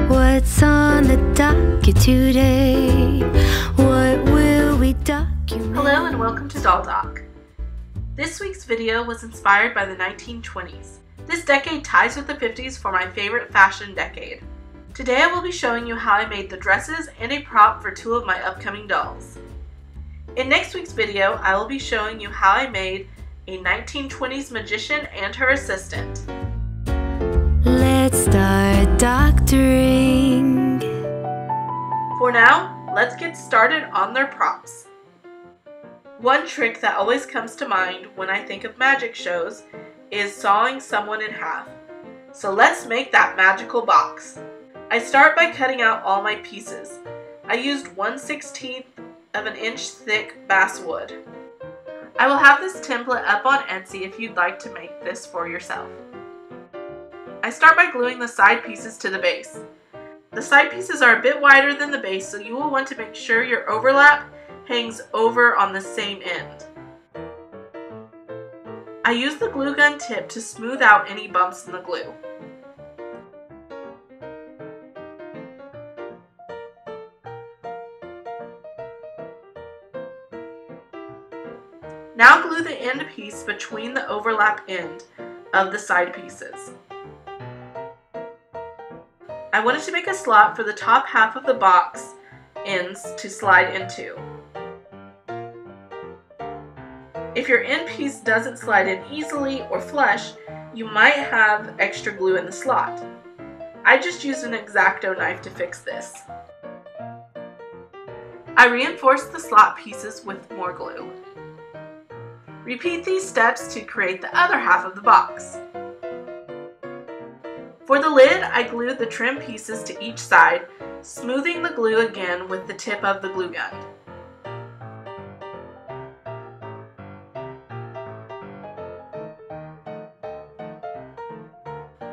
What's on the docket today? What will we document? Hello and welcome to Doll Doc. This week's video was inspired by the 1920s. This decade ties with the 50s for my favorite fashion decade. Today I will be showing you how I made the dresses and a prop for two of my upcoming dolls. In next week's video, I will be showing you how I made a 1920s magician and her assistant. Let's start doctoring. For now, let's get started on their props. One trick that always comes to mind when I think of magic shows is sawing someone in half. So let's make that magical box. I start by cutting out all my pieces. I used 1/16 of an inch thick basswood. I will have this template up on Etsy if you'd like to make this for yourself. I start by gluing the side pieces to the base. The side pieces are a bit wider than the base, so you will want to make sure your overlap hangs over on the same end. I use the glue gun tip to smooth out any bumps in the glue. Now glue the end piece between the overlap end of the side pieces. I wanted to make a slot for the top half of the box ends to slide into. If your end piece doesn't slide in easily or flush, you might have extra glue in the slot. I just used an X-Acto knife to fix this. I reinforced the slot pieces with more glue. Repeat these steps to create the other half of the box. For the lid, I glued the trim pieces to each side, smoothing the glue again with the tip of the glue gun.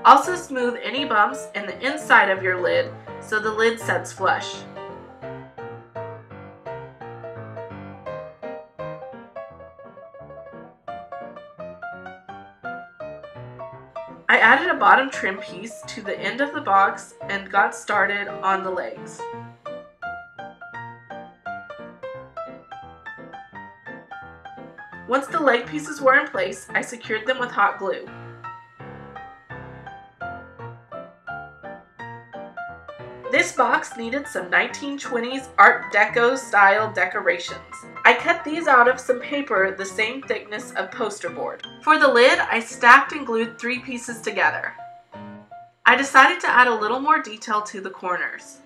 Also smooth any bumps in the inside of your lid so the lid sets flush. I added a bottom trim piece to the end of the box and got started on the legs. Once the leg pieces were in place, I secured them with hot glue. This box needed some 1920s Art Deco style decorations. I cut these out of some paper the same thickness of poster board. For the lid, I stacked and glued 3 pieces together. I decided to add a little more detail to the corners.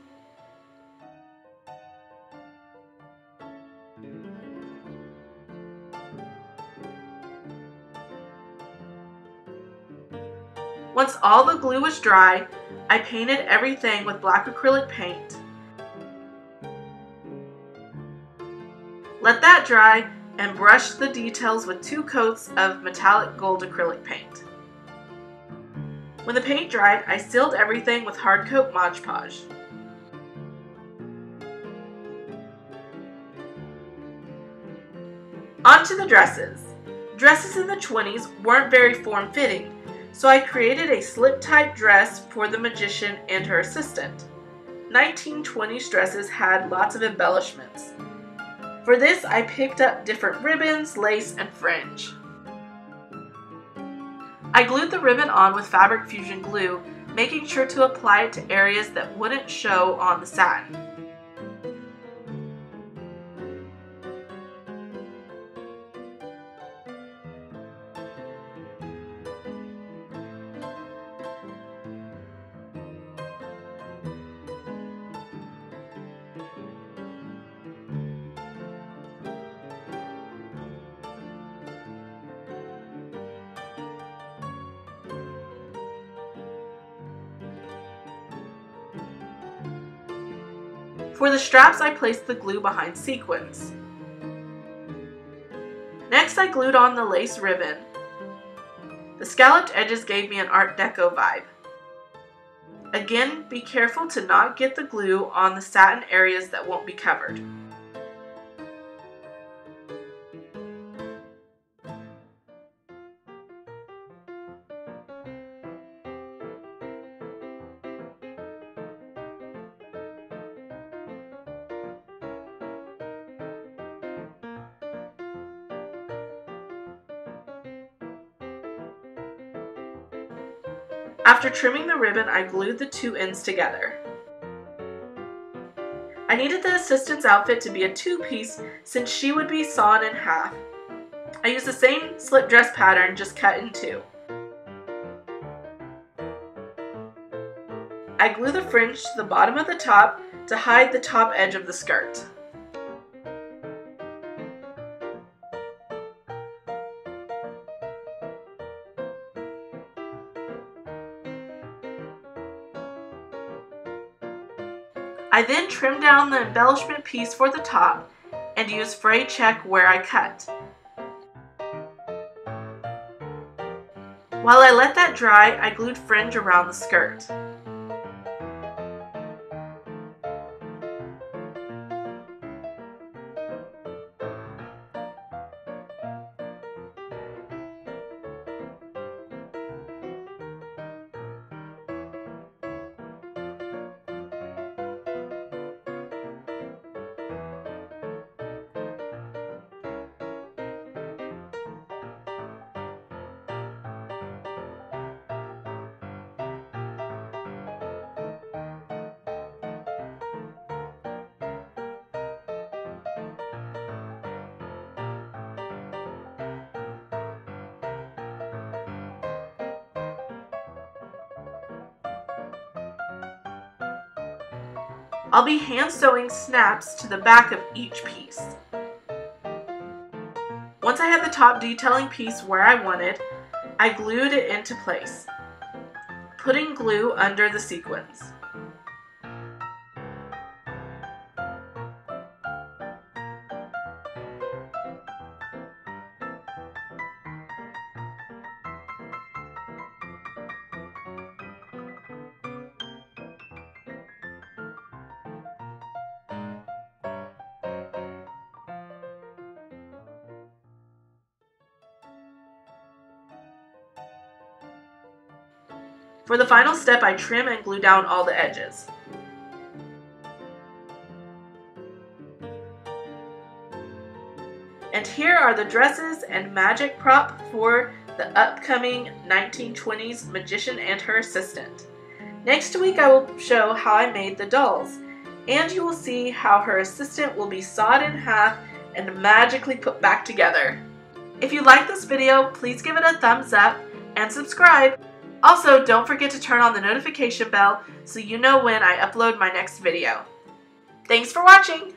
Once all the glue was dry, I painted everything with black acrylic paint. Let that dry and brush the details with 2 coats of metallic gold acrylic paint. When the paint dried, I sealed everything with hard coat Mod Podge. On to the dresses. Dresses in the 20s weren't very form-fitting, so I created a slip-type dress for the magician and her assistant. 1920s dresses had lots of embellishments. For this, I picked up different ribbons, lace, and fringe. I glued the ribbon on with fabric fusion glue, making sure to apply it to areas that wouldn't show on the satin. For the straps, I placed the glue behind sequins. Next, I glued on the lace ribbon. The scalloped edges gave me an Art Deco vibe. Again, be careful to not get the glue on the satin areas that won't be covered. After trimming the ribbon, I glued the two ends together. I needed the assistant's outfit to be a two-piece since she would be sawn in half. I used the same slip dress pattern, just cut in two. I glue the fringe to the bottom of the top to hide the top edge of the skirt. I then trim down the embellishment piece for the top and use fray check where I cut. While I let that dry, I glued fringe around the skirt. I'll be hand sewing snaps to the back of each piece. Once I had the top detailing piece where I wanted, I glued it into place, putting glue under the sequins. For the final step, I trim and glue down all the edges. And here are the dresses and magic prop for the upcoming 1920s magician and her assistant. Next week I will show how I made the dolls, and you will see how her assistant will be sawed in half and magically put back together. If you like this video, please give it a thumbs up and subscribe. Also, don't forget to turn on the notification bell so you know when I upload my next video. Thanks for watching!